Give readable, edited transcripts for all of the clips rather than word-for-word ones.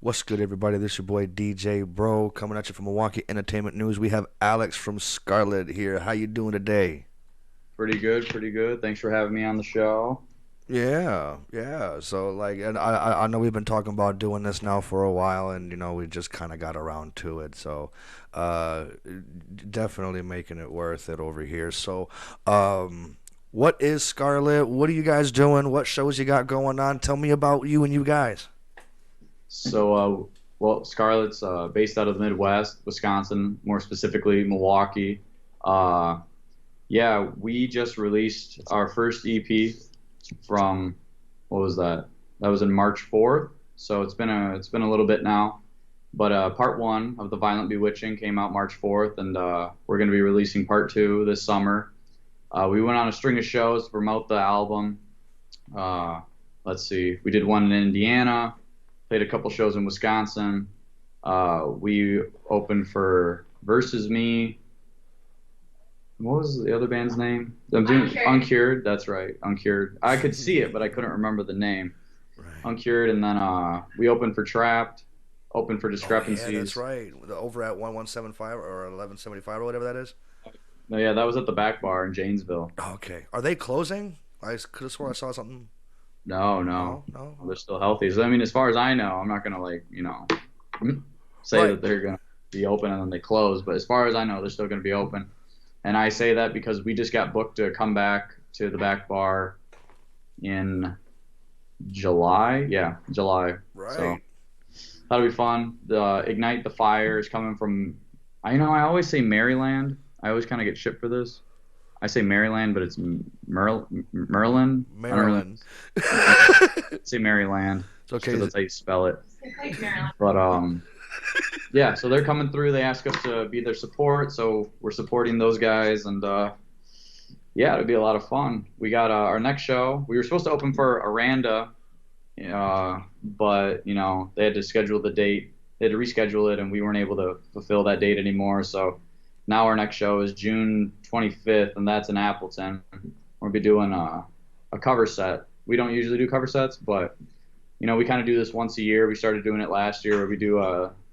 What's good, everybody? This is your boy DJ Bro coming at you from Milwaukee Entertainment News. We have Alex from Scarlet here. How you doing today? Pretty good, pretty good. Thanks for having me on the show. Yeah. So and I know we've been talking about doing this now for a while, and we just kind of got around to it. So, uh, definitely making it worth it over here. So, what is Scarlet? What are you guys doing? What shows you got going on? Tell me about you and you guys. Scarlett's based out of the Midwest, Wisconsin, more specifically Milwaukee. Uh, yeah, we just released our first EP from what was that? That was in March 4th. So it's been a little bit now. But part one of the Violent Bewitching came out March 4th, and we're going to be releasing part two this summer. We went on a string of shows to promote the album. Uh, let's see, we did one in Indiana, played a couple shows in Wisconsin. We opened for Versus Me. What was the other band's name? I'm doing Uncured. That's right, Uncured. I could see it, but I couldn't remember the name. Right. Uncured, and then we opened for Trapped, opened for Oh yeah, that's Discrepancies. right. Over at 1175 or 1175 or whatever that is. No, yeah, that was at the Back Bar in Janesville. Okay. Are they closing? I could have swore I saw something. No, no, No, no. they're still healthy. So I mean, as far as I know, I'm not gonna say Right. that they're gonna be open and then they close. But as far as I know, they're still gonna be open. And I say that because we just got booked to come back to the Back Bar in July. Yeah, July. So Right. that'll be fun. The Ignite the Fire is coming from. I always say Maryland. I always kind of get shit for this. I say Maryland, but it's Merlin. I don't really Maryland. say Maryland It's just okay. because that's how you spell it. But yeah. So they're coming through. They ask us to be their support, so we're supporting those guys, and yeah, it'll be a lot of fun. We got our next show. We were supposed to open for Aranda, but they had to schedule the date. They had to reschedule it, and we weren't able to fulfill that date anymore. So now our next show is June 25th, and that's in Appleton. We'll be doing a cover set. We don't usually do cover sets, but we kind of do this once a year. We started doing it last year, where we do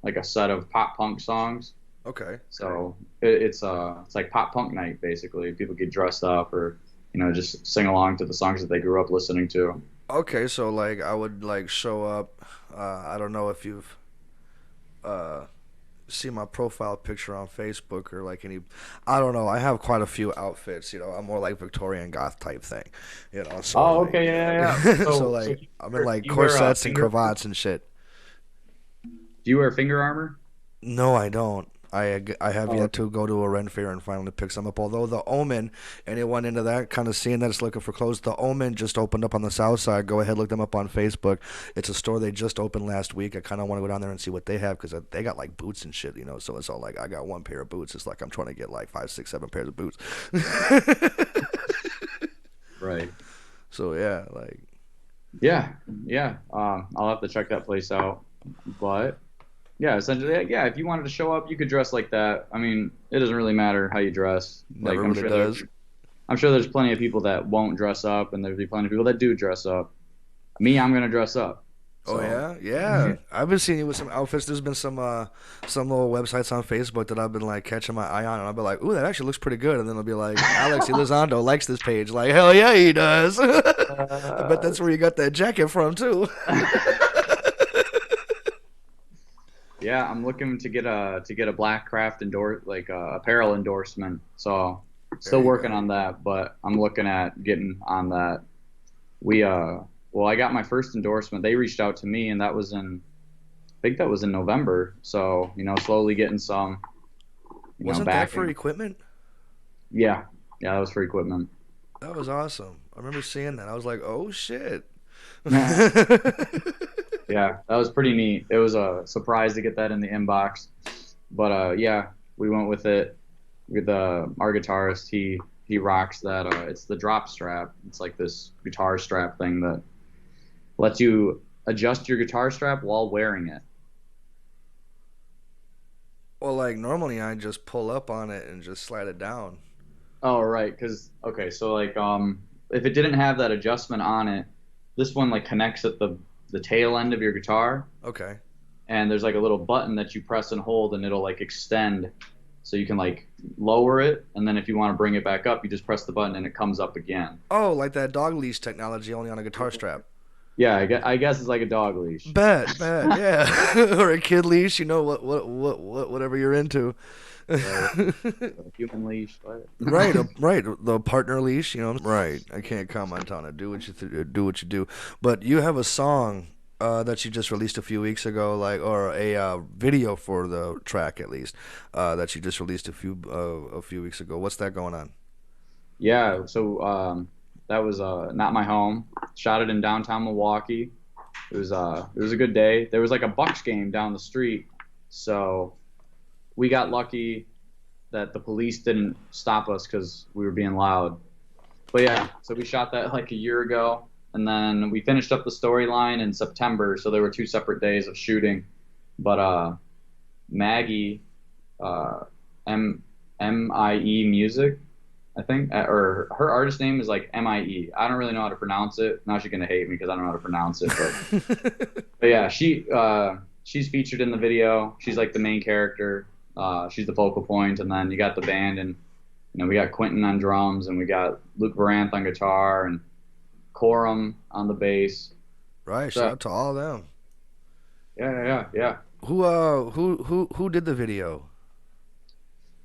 like a set of pop punk songs. Okay. So it's like pop punk night basically. People get dressed up or just sing along to the songs that they grew up listening to. Okay. So I would show up. I don't know if you've uh see my profile picture on Facebook or any. I don't know. I have quite a few outfits. I'm more like Victorian goth type thing. So Oh, okay, yeah, yeah, yeah. so So I'm in do you wear corsets and finger? cravats and shit. Do you wear finger armor? No, I don't. I have Oh, yet to go to a Ren fair and finally pick some up. Although the Omen, anyone into that kind of scene that's looking for clothes, the Omen just opened up on the south side. Go ahead, look them up on Facebook. It's a store they just opened last week. I kind of want to go down there and see what they have because they got boots and shit. So it's all I got one pair of boots. It's like I'm trying to get five, six, seven pairs of boots. right. So yeah, Yeah, yeah. I'll have to check that place out. But yeah, essentially, yeah. If you wanted to show up, you could dress like that. I mean, it doesn't really matter how you dress. Like never really does. I'm sure there's plenty of people that won't dress up, and there'll be plenty of people that do dress up. Me, I'm gonna dress up. Oh So yeah, yeah. I've been seeing you with some outfits. There's been some little websites on Facebook that I've been catching my eye on, and I'll be like, "Ooh, that actually looks pretty good." And then it'll be like, "Alex Elizondo likes this page." Like, hell yeah, he does. I bet uh, that's where you got that jacket from too. yeah, I'm looking to get a Black Craft apparel endorsement. So There still you working go. on that, but I'm looking at getting on that. We well, I got my first endorsement. They reached out to me, and I think that was in November. So slowly getting some Wasn't that for backing. equipment? Yeah, yeah, that was for equipment. That was awesome. I remember seeing that. I was like, "Oh shit." Yeah, that was pretty neat. It was a surprise to get that in the inbox. But yeah, we went with it with our guitarist. He rocks that. It's the drop strap. It's like this guitar strap thing that lets you adjust your guitar strap while wearing it. Well, normally I just pull up on it and just slide it down. Oh, right. Because okay, so if it didn't have that adjustment on it, this one like connects at the tail end of your guitar. Okay. and there's like a little button that you press and hold, and it'll like extend, so you can like lower it, and then if you want to bring it back up, you just press the button and it comes up again. Oh, like that dog leash technology, only on a guitar strap. Yeah, I guess it's like a dog leash. Bet, yeah, or a kid leash. You know whatever you're into. Right. Human leash. What? Right, right. The partner leash, you know. Right. I can't comment on it. Do what do what you do. But you have a song that you just released a few weeks ago, like, or a video for the track at least, that you just released a few weeks ago. What's that going on? Yeah, so that was not my home. Shot it in downtown Milwaukee. It was a good day. There was like a Bucks game down the street, so we got lucky that the police didn't stop us because we were being loud. But yeah, so we shot that like a year ago, and then we finished up the storyline in September. So there were 2 separate days of shooting. But Maggie, MIE Music, I think, or her artist name is like MIE. I don't really know how to pronounce it. Now she's gonna hate me because I don't know how to pronounce it. But yeah, she's featured in the video. She's like the main character. She's the focal point, and then you got the band, and we got Quentin on drums, and we got Luke Varanth on guitar, and Corum on the bass. Right. So, Shout out to all of them. yeah. Who did the video?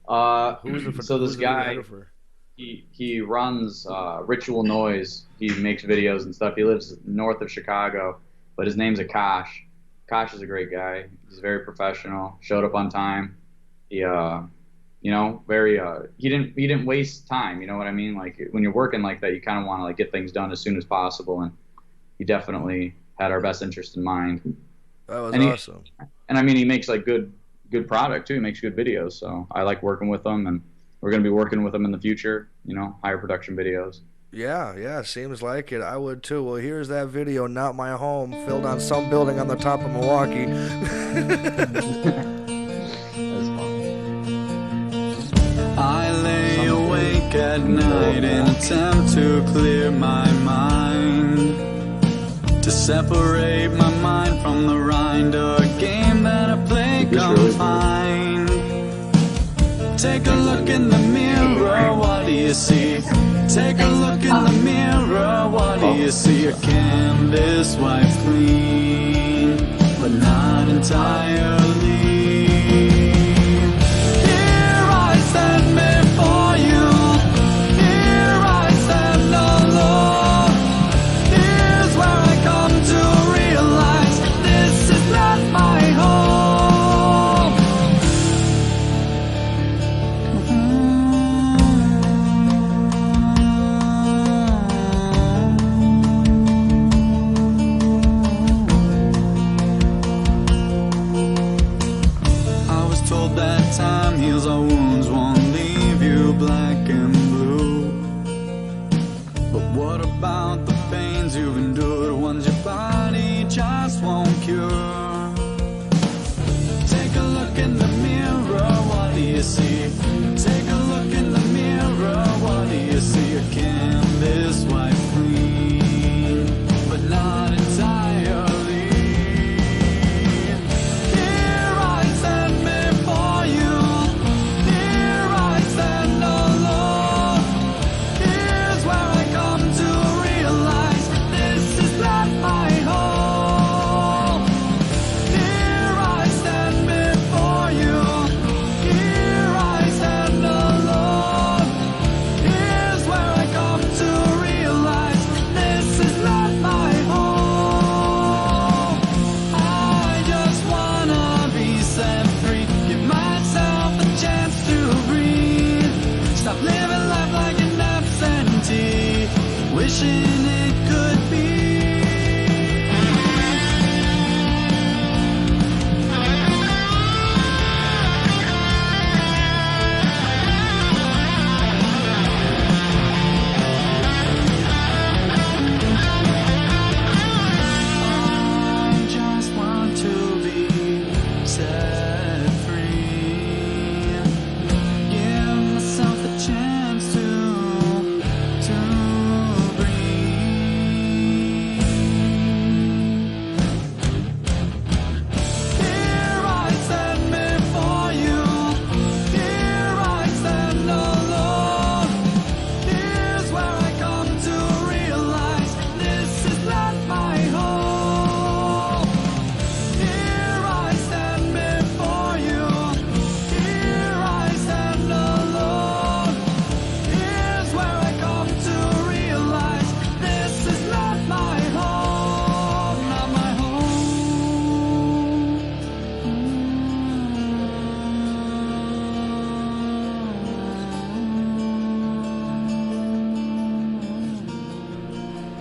Who was the So this who's the guy, videographer? he runs Ritual Noise. He makes videos and stuff. He lives north of Chicago, but his name's Akash. Akash is a great guy. He's very professional. Showed up on time. He very he didn't waste time. You know what I mean? Like when you're working like that, you kind of want to like get things done as soon as possible, and he definitely had our best interest in mind. That was And awesome. and I mean, he makes like good product too. He makes good videos, so I like working with him, and we're gonna be working with him in the future. Higher production videos. Yeah, seems like it. I would too. Well, here's that video, Not My Home, filmed on some building on the top of Milwaukee. That's fun. I lay awake at night in attempt to clear my mind, to separate my mind from the rind, a game that I play confined. Take a look in the mirror, what do you see? Take a look in the mirror, what do you see? A canvas wiped clean, but not entirely. Here I stand before you, here I stand alone. Here's where I come to realize this is not my home.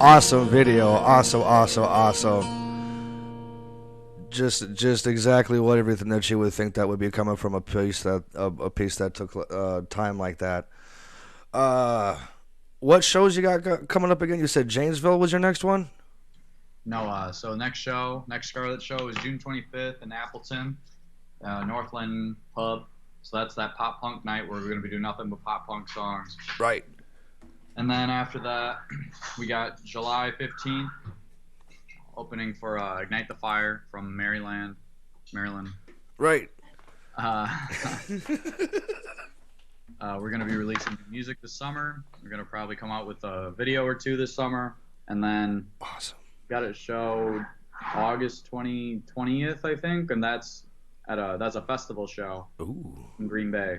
Awesome video. Awesome, awesome, awesome. Just exactly what everything that you would think that would be coming from a piece that took time like that. Uh, what shows you got coming up again? You said Janesville was your next one. No, so next Scarlet show is June 25th in Appleton, Northland Pub. So that's that pop punk night where we're going to be doing nothing but pop punk songs. Right. And then after that, we got July 15th, opening for Ignite the Fire from Maryland. Right. We're going to be releasing music this summer. We're going to probably come out with a video or two this summer. And then Awesome. got a show August 20th, I think, and that's a festival show in Green Bay.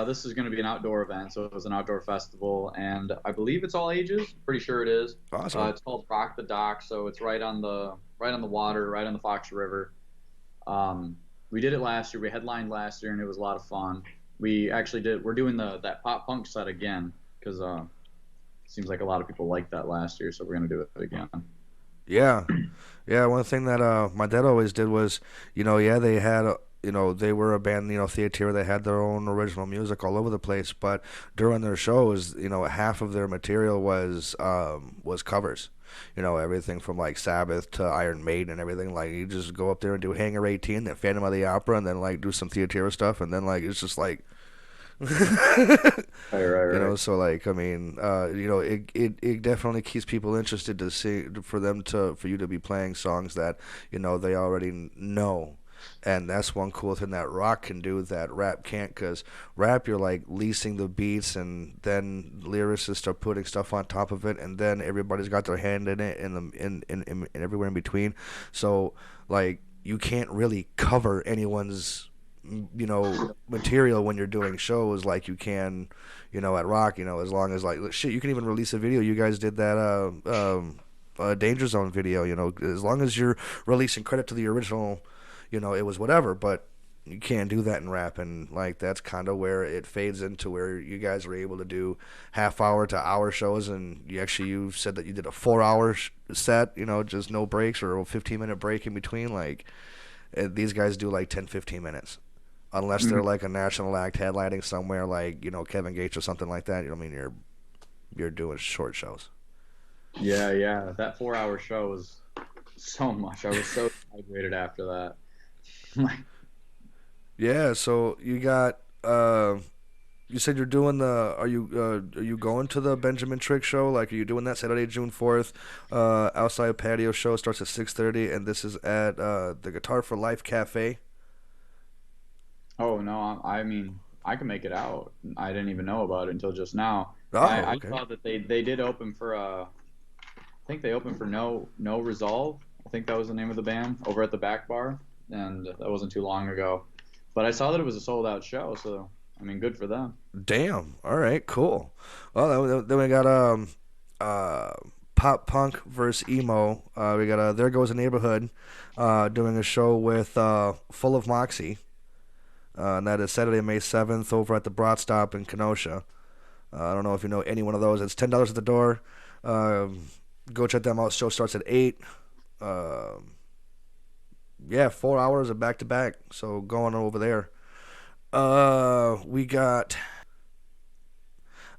This is going to be an outdoor event, so it was an outdoor festival, and I believe it's all ages. Pretty sure it is. Awesome. It's called Rock the Dock, so it's right on the water, right on the Fox River. We did it last year. We headlined last year, and it was a lot of fun. We're doing that pop punk set again because it seems like a lot of people liked that last year, so we're going to do it again. Yeah. One thing that my dad always did was, they had. They were a band, theater. They had their own original music all over the place. But during their shows, half of their material was covers. Everything from like Sabbath to Iron Maiden and everything. Like you just go up there and do Hangar 18, then Phantom of the Opera, and then like do some theater stuff, and then like it's just like. Right. So like I mean, it definitely keeps people interested to see for you to be playing songs that they already know. And that's one cool thing that rock can do that rap can't, because rap you're like leasing the beats and then lyricists are putting stuff on top of it, and then everybody's got their hand in it and everywhere in between. So like you can't really cover anyone's material when you're doing shows like you can at rock, as long as like shit you can even release a video. You guys did that Danger Zone video, as long as you're releasing credit to the original, it was whatever. But you can't do that in rap, and like that's kind of where it fades into where you guys are able to do half-hour to hour shows, and you said that you did a 4-hour set, just no breaks or a 15-minute break in between. Like these guys do like 10-15 minutes, unless they're like a national act headlining somewhere like Kevin Gates or something like that. I mean, you're doing short shows. Yeah, that 4-hour show was so much. I was so dehydrated after that. Yeah, so you got you said you're doing are you going to the Benjamin Trick show? Like, are you doing that Saturday, June 4th? Outside patio show starts at 6:30, and this is at the Guitar for Life Cafe. Oh no, I mean I can make it out. I didn't even know about it until just now. Oh, I okay. saw that they did open for I think they opened for No Resolve. I think that was the name of the band over at the back bar, and that wasn't too long ago. But I saw that it was a sold out show, so I mean, good for them. Damn. All right. Cool. Well, then we got pop punk versus emo. We got There Goes a Neighborhood doing a show with Full of Moxie. And that is Saturday, May 7th over at the Broad Stop in Kenosha. I don't know if you know any one of those. It's $10 at the door. Go check them out. Show starts at 8. 4 hours of back to back. So going over there. We got,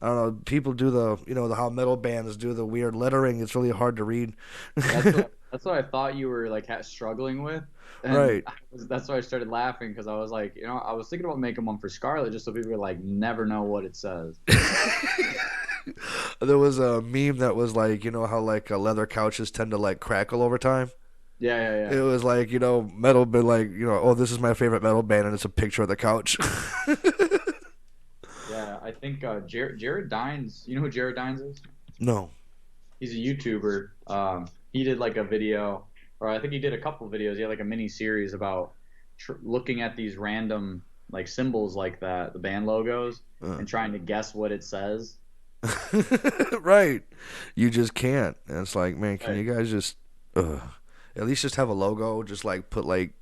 I don't know, people do the how metal bands do the weird lettering. It's really hard to read. That's what I thought you were like struggling with. And Right. That's why I started laughing, because I was like, I was thinking about making one for Scarlet just so people would like never know what it says. There was a meme that was like, how like leather couches tend to like crackle over time. Yeah. It was like, metal been like, oh, this is my favorite metal band, and it's a picture of the couch. Yeah, I think Jared Dines. You know who Jared Dines is? No. He's a YouTuber. He did like a video, or I think he did a couple videos. He had like a mini series about looking at these random like symbols like that, the band logos, and trying to guess what it says. Right. You just can't. And it's like, man, can Right. you guys just at least just have a logo? Just like put like,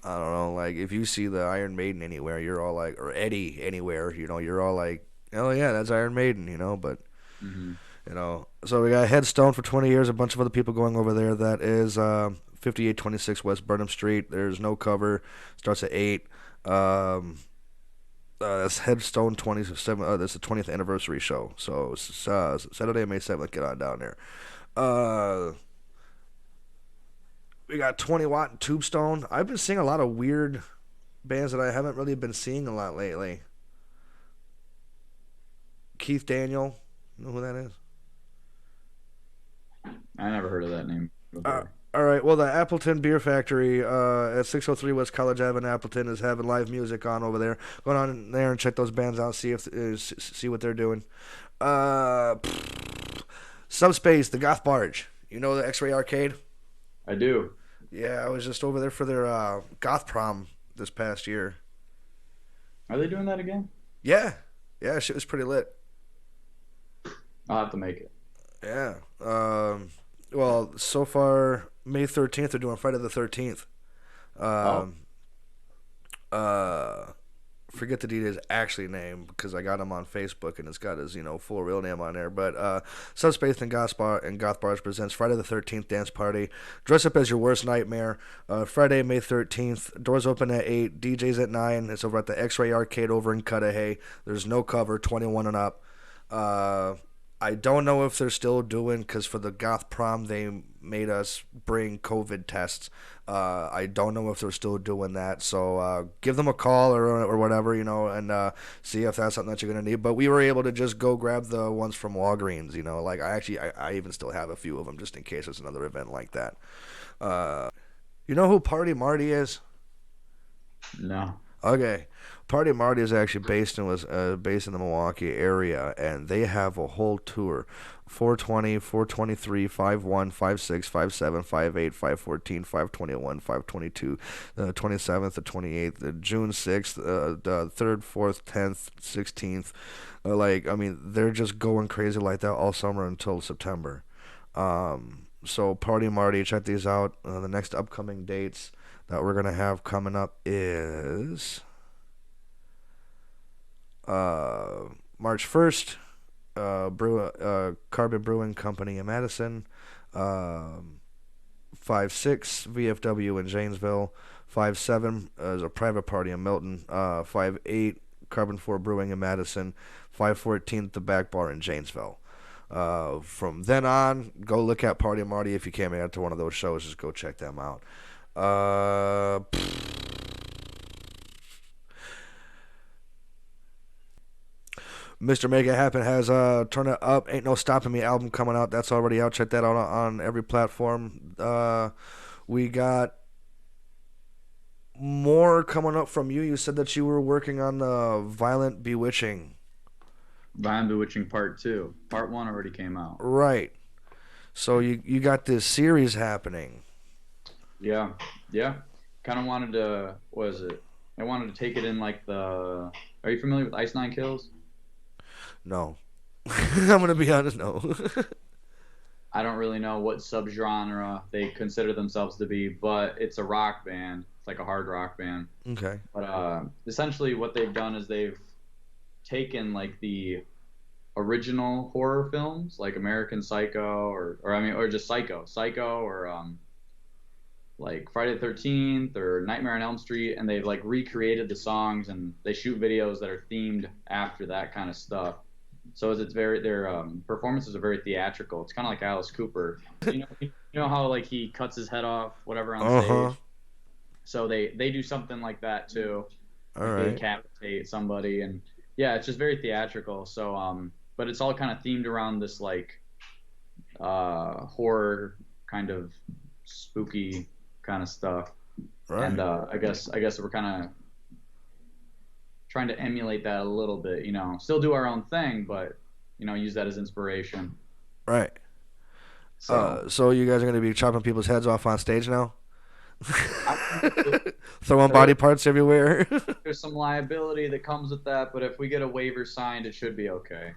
I don't know, like if you see the Iron Maiden anywhere, you're all like, or Eddie anywhere, you're all like, oh yeah, that's Iron Maiden, but So we got Headstone for 20 years. A bunch of other people going over there. That is 5826 West Burnham Street. There's no cover. Starts at 8. That's Headstone 27. That's the 20th anniversary show. So Saturday, May 7th. Get on down there. We got 20 Watt and Tombstone. I've been seeing a lot of weird bands that I haven't really been seeing a lot lately. Keith Daniel. You know who that is? I never heard of that name before. All right. Well, the Appleton Beer Factory at 603 West College Ave in Appleton is having live music on over there. Go on in there and check those bands out. See what they're doing. Subspace, the Goth Barge. You know the X-Ray Arcade? I do. Yeah, I was just over there for their Goth Prom this past year. Are they doing that again? Yeah. Yeah, shit was pretty lit. I'll have to make it. Yeah. Well, so far, May 13th, they're doing Friday the 13th. Forget the DJ's actually name because I got him on Facebook and it's got his full real name on there. But Subspace and Goth Bars presents Friday the 13th dance party. Dress up as your worst nightmare. Friday, May 13th. Doors open at 8. DJs at 9. It's over at the X-Ray Arcade over in Cudahy. There's no cover. 21 and up. I don't know if they're still doing, because for the Goth Prom, they made us bring COVID tests. I don't know if they're still doing that. So give them a call or whatever, and see if that's something that you're going to need. But we were able to just go grab the ones from Walgreens, Like, I even still have a few of them just in case it's another event like that. You know who Party Marty is? No. Okay. Party Marty is actually based in the Milwaukee area, and they have a whole tour: 420, 423, 51, 56, 57, 58, 514, 521, 522, the 27th, the 28th, the June 6th, the 3rd, 4th, 10th, 16th. They're just going crazy like that all summer until September. So Party Marty, check these out. The next upcoming dates that we're going to have coming up is March 1st, Carbon Brewing Company in Madison, 5-6 VFW in Janesville, 5-7 is a private party in Milton, 5-8 Carbon 4 Brewing in Madison, 5-14 the Back Bar in Janesville. From then on, go look at Party Marty. If you can't make it to one of those shows, just go check them out. Mr. Make It Happen has Turn It Up, Ain't No Stopping Me album coming out. That's already out. Check that out on every platform. We got more coming up from you. You said that you were working on Violent Bewitching. Violent Bewitching Part 2. Part 1 already came out. Right. So you got this series happening. Yeah. Kind of wanted to, I wanted to take it in like are you familiar with Ice Nine Kills? No. I'm going to be honest, no. I don't really know what subgenre they consider themselves to be, but it's a rock band. It's like a hard rock band. Okay. But essentially what they've done is they've taken like the original horror films, like American Psycho or just Psycho or like Friday the 13th or Nightmare on Elm Street, and they've like recreated the songs and they shoot videos that are themed after that kind of stuff. So their performances are very theatrical. It's kind of like Alice Cooper. You know how like he cuts his head off, whatever, on stage. So they do something like that too. All right. They decapitate somebody, and yeah, it's just very theatrical. So but it's all kind of themed around this like horror kind of spooky kind of stuff. Right. And I guess we're kind of trying to emulate that a little bit, still do our own thing, but use that as inspiration. Right. So you guys are going to be chopping people's heads off on stage now? Throwing body parts everywhere? There's some liability that comes with that, but if we get a waiver signed, it should be okay.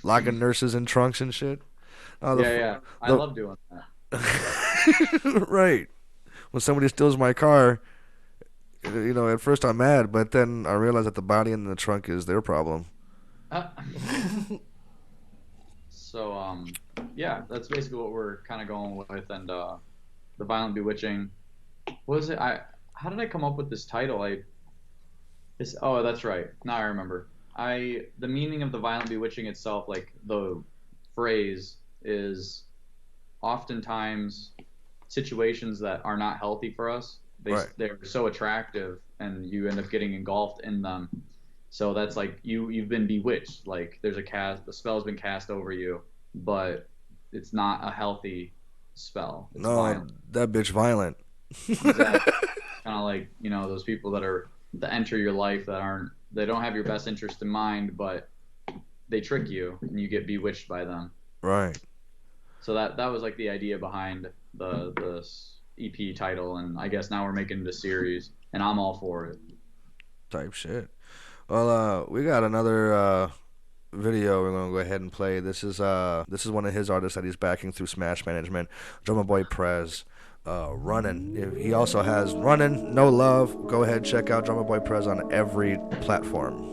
Locking nurses in trunks and shit? I love doing that. Right. When somebody steals my car, at first I'm mad, but then I realize that the body in the trunk is their problem. So yeah, that's basically what we're kind of going with, and the Violent Bewitching. What was it? How did I come up with this title? Oh, that's right. Now I remember. The meaning of the Violent Bewitching itself, like the phrase, is oftentimes situations that are not healthy for us. They're so attractive, and you end up getting engulfed in them. So that's like you've been bewitched. Like there's the spell's been cast over you, but it's not a healthy spell. It's violent. That bitch violent. Exactly. Kind of like, those people that enter your life they don't have your best interest in mind, but they trick you and you get bewitched by them. Right. So that was like the idea behind the EP title, and I guess now we're making it a series, and I'm all for it. Type shit. Well, we got another video we're gonna go ahead and play. This is one of his artists that he's backing through Smash Management, drummer Boy Prez. Running. He also has Running, No Love. Go ahead, check out drummer Boy Prez on every platform.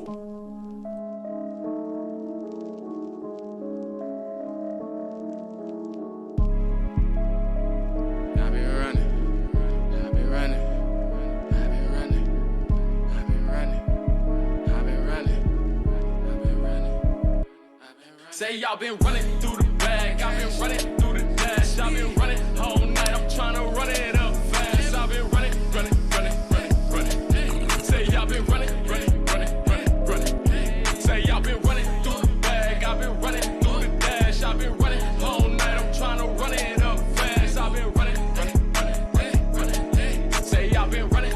Say y'all been running through the bag, I've been running through the dash, I've been running all night, I'm trying to run it up fast. I've been running. Say y'all been running. Say y'all been running through the bag, I've been running through the dash, I've been running all night, I'm trying to run it up fast. I've been running. Say y'all been running.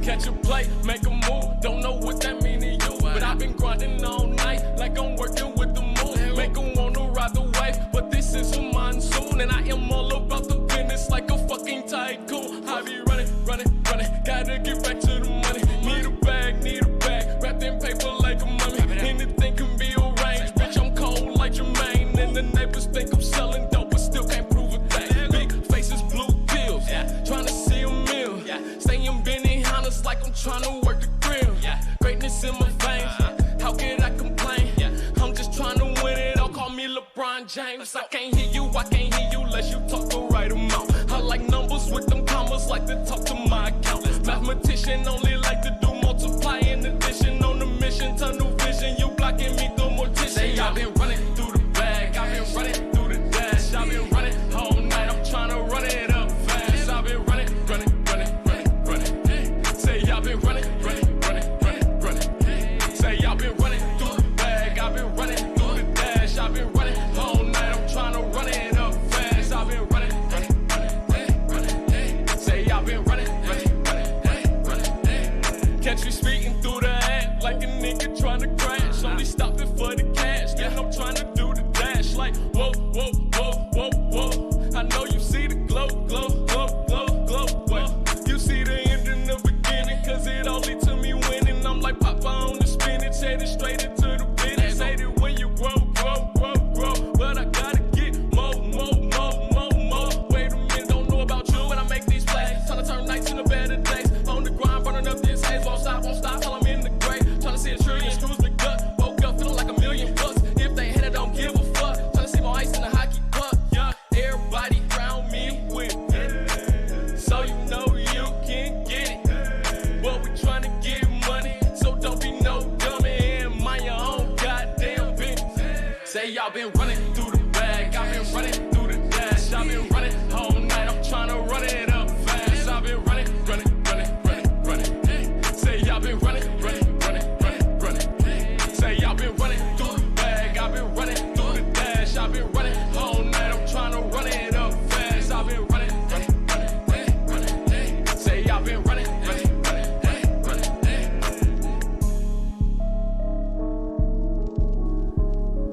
Catch a play, make a move, don't know what that mean to you, but I've been grinding all night like I'm working with the moon. Make them wanna ride the wave, but this is a monsoon, and I am all about the business like a fucking tycoon. I be running, gotta get back to the money. Need a bag, wrapped in paper like a mummy. Anything can be arranged, bitch, I'm cold like Jermaine, and the neighbors think I'm selling dope, but still can't prove a thing. Big faces, blue pills, trying to see a meal. Staying Benny Hannes like I'm trying to work the grill. Greatness in my veins, how could I complain? I'm just trying to win it all, call me LeBron James. I can't hear you unless you talk the right amount. I like numbers with them commas, like to talk to my account. Mathematician only like to do multiply and addition. On the mission, tunnel vision, you blocking me through mortician. Say I've been running through the bag, I've been running through the dash, I've been running all night, I'm trying to run it up fast. I've been running. Say y'all been running. Say y'all been running through the bag, I've been running through the dash, I've been running all night, I'm trying to run it up fast. I've been running. Say y'all been running. Catch me speeding through the ad like a nigga trying to crash. Only stopping for the cash, then I'm trying to do the dash. Like whoa. I know you see the glow. What? You see the end in the beginning, cause it all lead to me winning. I'm like Papa on the spinach, headed straight into the business. Say that when you grow, but I gotta get more. Wait a minute, don't know about you when I make these plays. Trying to turn nights into better days. On the grind, burning up this haze. Won't stop till I'm in the grave. Trying to see a trillion screws the gut. Woke up feeling like $1 million bucks. If they hit it, don't give a fuck. Trying to see more ice in the hockey puck. Yeah, everybody crown me with it, so you know you can get it. But we trying to get money, so don't be no dummy and mind your own goddamn business. Say y'all been running through the bag, I've been running through the dash, I've been running all night, I'm trying to run it up fast. I've been running. Say y'all been running. Say y'all been running through the bag, I've been running through the dash, I've been running all night, I'm trying to run it up fast. I've been running. Say y'all been running.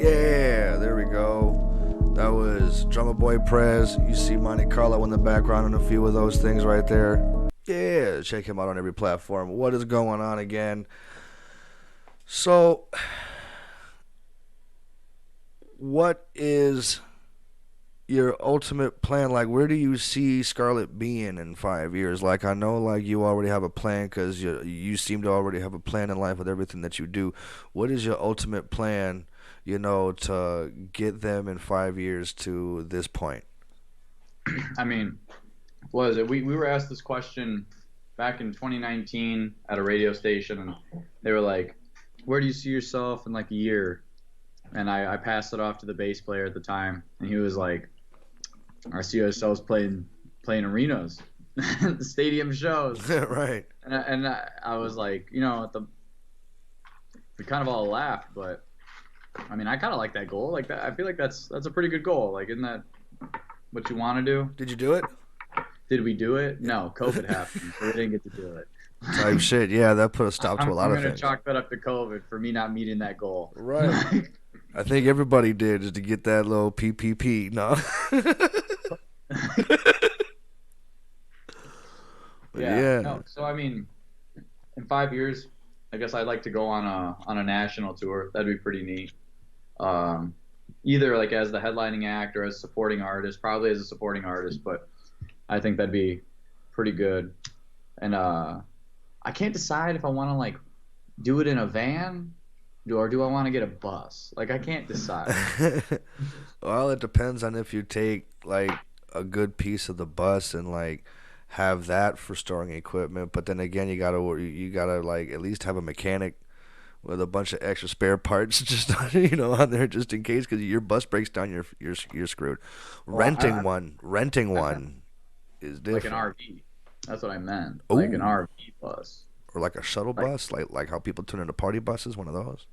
Yeah, there we go. That was drummer Boy Prez. You see Monte Carlo in the background and a few of those things right there. Yeah, check him out on every platform. What is going on again? So, what is your ultimate plan? Like, where do you see Scarlet being in 5 years? Like, I know, like, you already have a plan because you seem to already have a plan in life with everything that you do. What is your ultimate plan to get them in 5 years to this point? I mean, what was it? We were asked this question back in 2019 at a radio station, and they were like, "Where do you see yourself in like a year?" And I passed it off to the bass player at the time, and he was like, "I see ourselves playing arenas, stadium shows." Right. And I was like, we kind of all laughed, but I mean, I kind of like that goal. Like that, I feel like that's a pretty good goal. Like, isn't that what you want to do? Did you do it? Did we do it? No, COVID happened, so we didn't get to do it. Type shit. Yeah, that put a stop to a lot of I'm gonna things. chalk that up to COVID for me not meeting that goal. Right. I think everybody did, just to get that little PPP. No. Yeah. No, so I mean, in 5 years, I guess I'd like to go on a national tour. That'd be pretty neat. Either like as the headlining act or as a supporting artist. Probably as a supporting artist, but I think that'd be pretty good. And I can't decide if I want to like do it in a van or do I want to get a bus. Like I can't decide. Well, it depends on if you take like a good piece of the bus and like have that for storing equipment, but then again you gotta like at least have a mechanic with a bunch of extra spare parts just on there just in case, because your bus breaks down, you're screwed. Renting one is different. Like an RV. That's what I meant. Ooh. Like an RV bus. Or like a shuttle bus, like how people turn into party buses, one of those.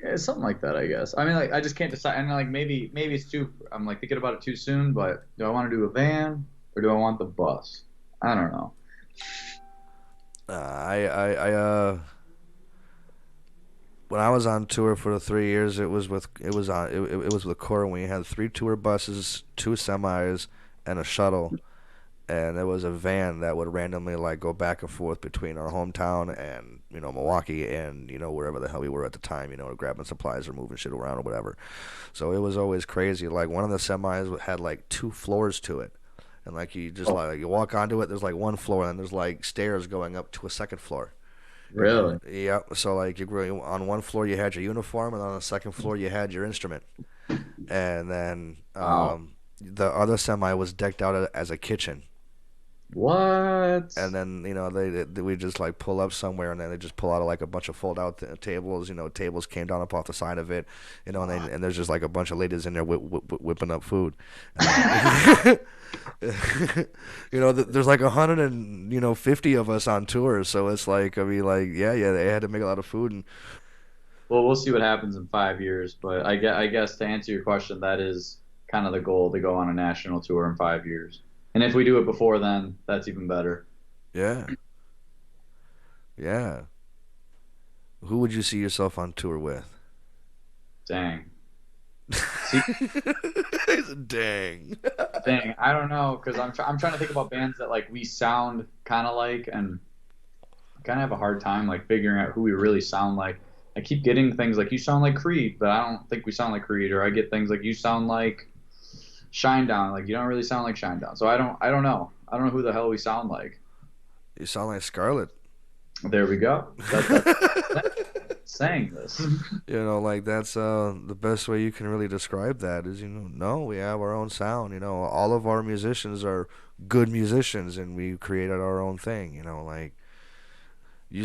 Yeah, something like that, I guess. I mean, like I just can't decide. And like maybe it's too. I'm like thinking about it too soon. But do I want to do a van or do I want the bus? I don't know. When I was on tour for the 3 years, it was with Core, and we had 3 tour buses, 2 semis, and a shuttle, and there was a van that would randomly like go back and forth between our hometown and Milwaukee and wherever the hell we were at the time, grabbing supplies or moving shit around or whatever. So it was always crazy. Like one of the semis had like 2 floors to it. And like you just like you walk onto it, there's like 1 floor, and there's like stairs going up to a 2nd floor. Really? Yeah. So like on 1 floor you had your uniform, and on the 2nd floor you had your instrument. And then the other semi was decked out as a kitchen. What? And then we just like pull up somewhere, and then they just pull out like a bunch of fold out tables. Tables came down up off the side of it. And there's just like a bunch of ladies in there whipping up food. There's like 150 of us on tour, so it's like yeah, they had to make a lot of food. And well, we'll see what happens in 5 years, but I guess to answer your question, that is kind of the goal, to go on a national tour in 5 years. And if we do it before then, that's even better. Yeah. Yeah. Who would you see yourself on tour with? Dang. Dang. Dang. I don't know, because I'm trying to think about bands that like we sound kind of like, and kind of have a hard time like figuring out who we really sound like. I keep getting things like you sound like Creed, but I don't think we sound like Creed. Or I get things like you sound like Shinedown, like you don't really sound like Shinedown. So I don't know. I don't know who the hell we sound like. You sound like Scarlet. There we go. That's saying this. Like that's the best way you can really describe that is we have our own sound. All of our musicians are good musicians, and we created our own thing.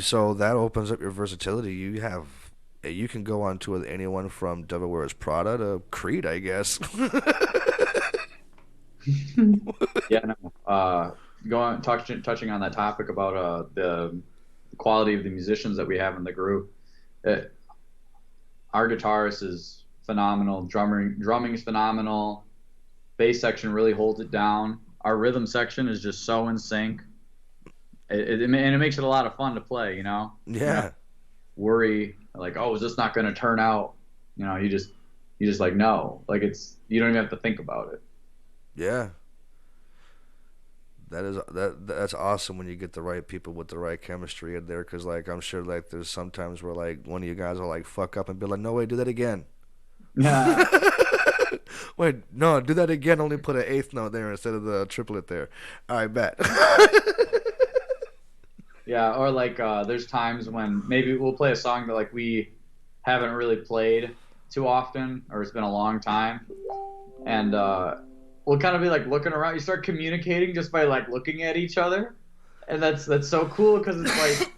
So that opens up your versatility. You can go on tour with anyone from Devil Wears Prada to Creed, I guess. Yeah, no. Touching on that topic about the quality of the musicians that we have in the group. Our guitarist is phenomenal. Drumming is phenomenal. Bass section really holds it down. Our rhythm section is just so in sync. And it makes it a lot of fun to play. Yeah. Worry like, oh, is this not going to turn out? You just like no, like you don't even have to think about it. Yeah. That's awesome when you get the right people with the right chemistry in there, because like I'm sure like there's sometimes where like one of you guys will like fuck up and be like, no way, do that again. Yeah. Wait, no, do that again, only put an 8th note there instead of the triplet there. I bet. Yeah, or like there's times when maybe we'll play a song that like we haven't really played too often, or it's been a long time, and we'll kind of be like looking around. You start communicating just by like looking at each other, and that's so cool because it's like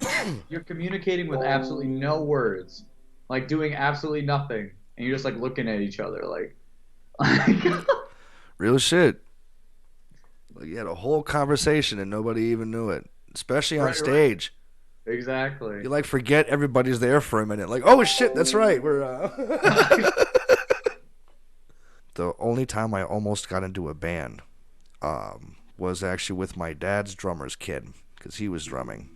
you're communicating with absolutely no words, like doing absolutely nothing, and you're just like looking at each other like Real shit. Like you had a whole conversation and nobody even knew it, especially on stage. Right. Exactly. You like forget everybody's there for a minute. Like, oh shit, that's right. We're. The only time I almost got into a band was actually with my dad's drummer's kid, because he was drumming.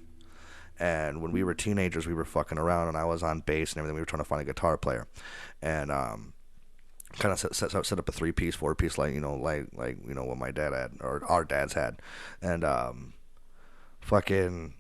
And when we were teenagers, we were fucking around, and I was on bass and everything. We were trying to find a guitar player, and kind of set up a 3-piece, 4-piece, like what my dad had, or our dads had, and fucking.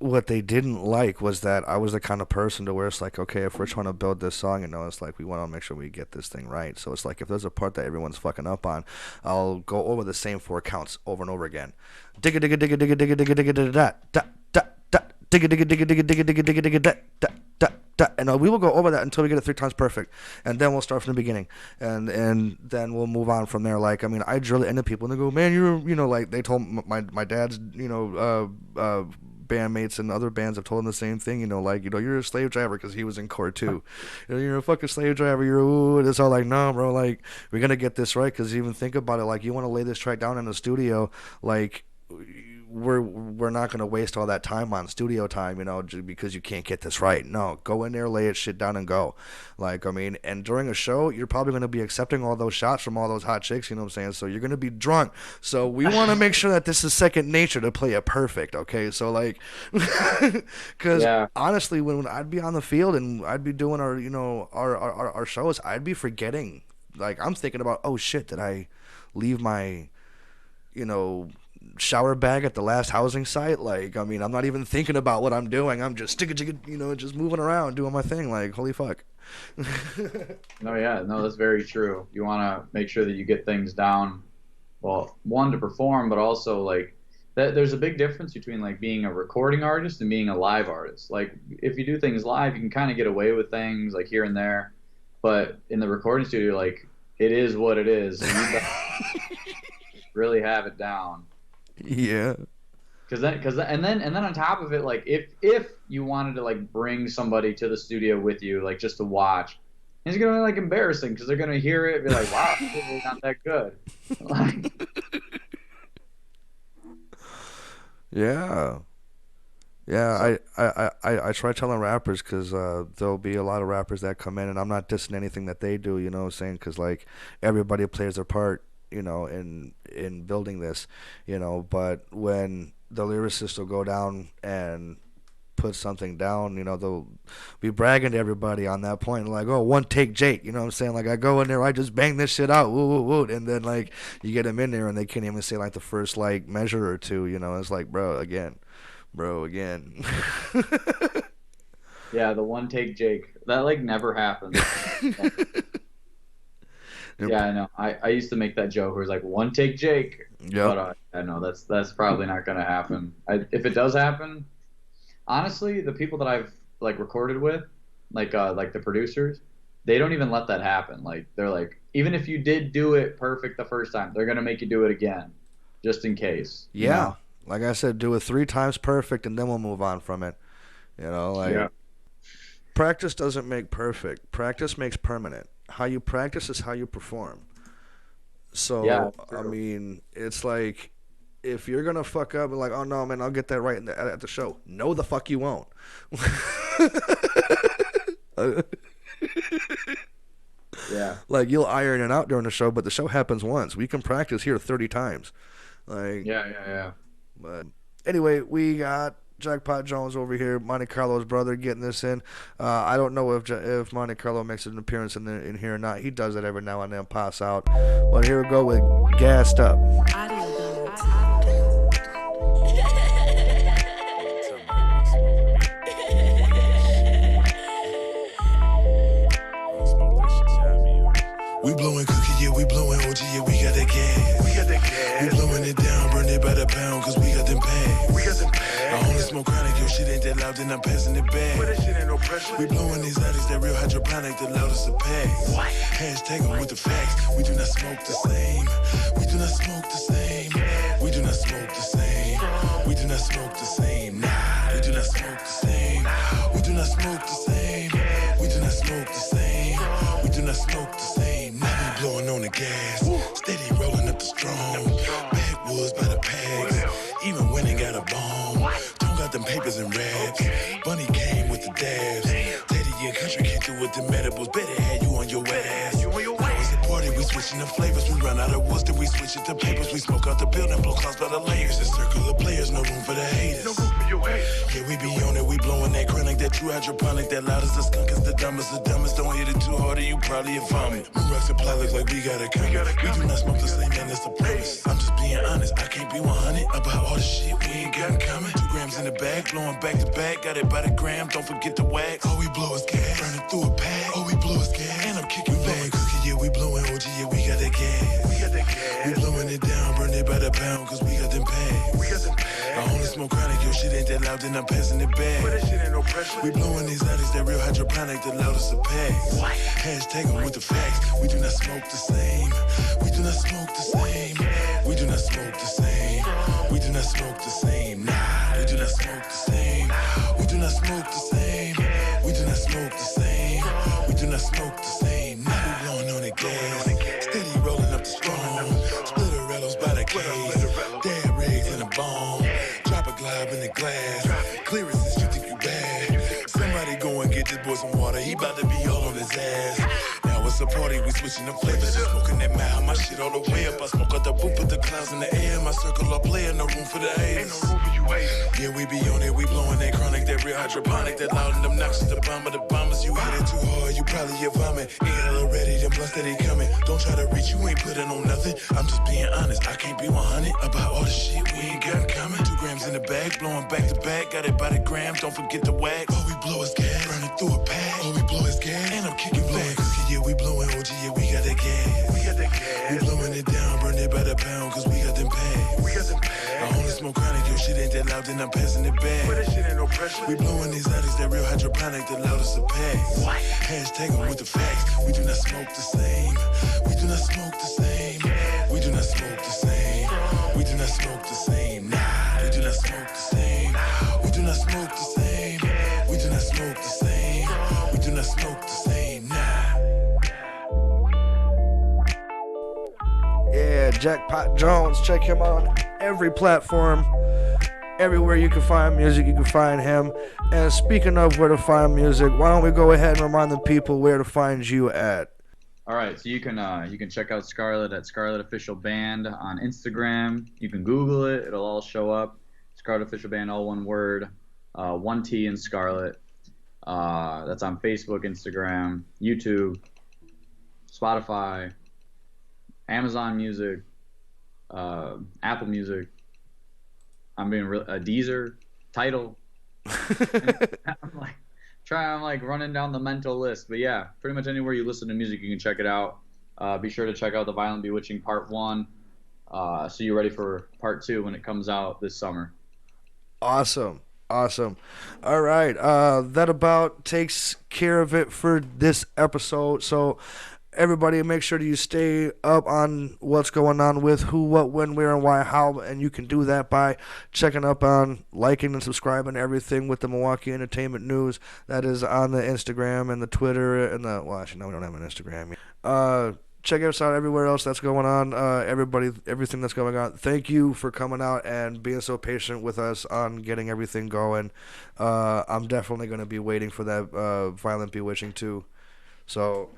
What they didn't like was that I was the kind of person to where it's like, okay, if we're trying to build this song, it's like we want to make sure we get this thing right. So it's like if there's a part that everyone's fucking up on, I'll go over the same 4 counts over and over again. Digga digga digga digga digga digga digga digga da da da da digga digga digga digga digga digga digga digga da da da da, and we will go over that until we get it 3 times perfect, and then we'll start from the beginning, and then we'll move on from there. Like, I mean, I drill it into people, and they go, man, you're like they told my dad's bandmates and other bands have told him the same thing, you're a slave driver, because he was in core too. You're a fucking slave driver. And it's all like, no, bro, like we're gonna get this right, because even think about it, like you want to lay this track down in the studio, like we're not gonna waste all that time on studio time, because you can't get this right. No, go in there, lay it shit down, and go. Like, I mean, and during a show, you're probably gonna be accepting all those shots from all those hot chicks. You know what I'm saying? So you're gonna be drunk. So we want to make sure that this is second nature to play it perfect. Okay, so like, because honestly, when I'd be on the field and I'd be doing our shows, I'd be forgetting. Like, I'm thinking about, oh shit, did I leave my shower bag at the last housing site? Like, I mean, I'm not even thinking about what I'm doing. I'm just just moving around, doing my thing. Like, holy fuck. No, that's very true. You want to make sure that you get things down. Well, one, to perform, but also like there's a big difference between like being a recording artist and being a live artist. Like, if you do things live, you can kind of get away with things like here and there, but in the recording studio, like, it is what it is. And you really have it down. Yeah. And then on top of it, like if you wanted to like bring somebody to the studio with you, like just to watch, it's gonna be like embarrassing, because they're gonna hear it and be like, wow, it's really not that good. Like, yeah. I try telling rappers, because there'll be a lot of rappers that come in, and I'm not dissing anything that they do, you know what I'm saying, because like everybody plays their part, in building this, but when the lyricist will go down and put something down, they'll be bragging to everybody on that point, like, oh, one take Jake, you know what I'm saying? Like, I go in there, I just bang this shit out, woo, woo, woo, and then like you get them in there and they can't even say like the first like measure or two, it's like, bro, again. Yeah, the one take Jake, that like never happens. Yeah, I know. I used to make that joke where it's like, one take Jake. Yeah. But I know that's probably not going to happen. If it does happen, honestly, the people that I've like recorded with, like the producers, they don't even let that happen. Like, they're like, even if you did do it perfect the first time, they're going to make you do it again, just in case. Yeah. Like I said, do it 3 times perfect, and then we'll move on from it. Practice doesn't make perfect. Practice makes permanent. How you practice is how you perform. So, I mean, it's like, if you're going to fuck up and like, oh, no, man, I'll get that right at the show. No, the fuck you won't. Yeah. Like, you'll iron it out during the show, but the show happens once. We can practice here 30 times. Like, yeah. But anyway, we got Jackpot Jones over here, Monte Carlo's brother, getting this in. I don't know if Monte Carlo makes an appearance in here or not. He does it every now and then, pass out. But here we go with Gassed Up. We blowing cookie, yeah, we blowing OG, yeah, we got that gas. We got that gas. We blowing it down, burn it by the pound, cause we got them pads. We got them pads. I only smoke chronic, your shit ain't that loud, then I'm passing it back. But that shit ain't no pressure. We blowing these lights, that real hydroponic, the loudest of packs. What? Hashtag them with the facts. We do not smoke the same. We do not smoke the same. We do not smoke the same. We do not smoke the same. Nah, we do not smoke the same. We do not smoke the same. We do not smoke the same. We do not smoke the same. Now we blowing on the gas. Steady rolling up the strong. Backwoods by the packs. Even when it got a bomb. Don't got them papers and raps. Bunny came with the dabs. Teddy and Country came through with the medibles. Better had you on your wet ass. Now it's a party, we switching the flavors. We run out of woods, then we switch it to papers. We smoke out the building, blow clouds by the layers. A circle of players, no room for the haters. Yeah, we be on it, we blowing that chronic, that true hydroponic, that loud as the skunk is the dumbest. The dumbest don't hit it too hard or you probably a vomit. Moonrock supply look like we got it coming. We do not smoke the same, man, that's a promise. I'm just being honest, I can't be 100 about all the shit we ain't got coming. 2 grams in the bag, blowing back to back, got it by the gram, don't forget the wax. All we blow is gas, running through a pack. All we blow is gas, and I'm kicking back. Cookie, yeah, we blowing OG, yeah, we got that gas. We got that gas. We blowing it down, burn it by the pound, cause we got them pads. We got them pads. I only smoke chronic, your shit ain't that loud, then I'm passing it back. But that shit ain't no pressure. We blowing these lights, that real hydroponic, the loudest of packs. What? Hashtag them with the facts. We do not smoke the same. We do not smoke the same. We do not smoke the same. We do not smoke the same. Nah, we do not smoke the same. We do not smoke the same. We do not smoke the same. We do not smoke the same. Now we blowing on the gas. Steady rolling up the strong. Splitterellos by the case. Dab rigs in a bomb. Drop a glob in the glass. Clearances, you think you bad. Somebody go and get this boy some water. He about to be all on his ass. Now it's a party, we switching the flavors. Just smoking that mile, my shit all the way up. I smoke out the roof, put the clouds in the air. My circle of player, no room for the haters. Ain't no room for you haters. Yeah, we be on it, we blowing that chronic, that real hydroponic, that loud and obnoxious, the bomb of the bombers. You hit it too hard, you probably a vomit. Ain't already, them blunts that they coming. Don't try to reach, you ain't putting on nothing. I'm just being honest, I can't be 100 about all the shit we ain't got coming. 2 grams in the bag, blowing back to back, got it by the gram, don't forget the wax. All we blow is gas, running through a pack. All we blow is gas, and I'm kicking back. Yeah, we blowing OG, yeah, we got that gas. We got that gas. We blowing it down, burn it by the pound, cause we got them pads. We got them pads. I only smoke chronic, your shit ain't that loud, then I'm passing it back. But that shit ain't no pressure. We blowing these lights, that real hydroponic, the loudest of packs. What? Hashtag them with the facts. We do not smoke the same. We do not smoke the same. We do not smoke the same. We do not smoke the same. Nah, we do not smoke the same. We do not smoke the same. We do not smoke the same. We do not smoke the same. Nah. Yeah, Jackpot Jones. Check him out on every platform. Everywhere you can find music, you can find him. And speaking of where to find music, why don't we go ahead and remind the people where to find you at? All right, so you can check out Scarlet at Scarlet Official Band on Instagram. You can Google it; it'll all show up. Scarlet Official Band, all one word, 1 T in Scarlet. That's on Facebook, Instagram, YouTube, Spotify, Amazon Music, Apple Music. I'm being Deezer, Tidal. I'm like running down the mental list, but yeah, pretty much anywhere you listen to music, you can check it out. Be sure to check out the Violent Bewitching Part 1, so you're ready for Part 2 when it comes out this summer. Awesome. All right, that about takes care of it for this episode. So everybody, make sure that you stay up on what's going on with who, what, when, where, and why, how, and you can do that by checking up on liking and subscribing to everything with the Milwaukee Entertainment News. That is on the Instagram and the Twitter and the, well, actually, no, we don't have an Instagram. Check us out everywhere else that's going on, everything that's going on. Thank you for coming out and being so patient with us on getting everything going. I'm definitely going to be waiting for that Violent Bewitching too. So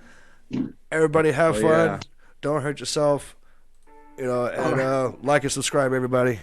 everybody have fun. Yeah. Don't hurt yourself. And like and subscribe, everybody.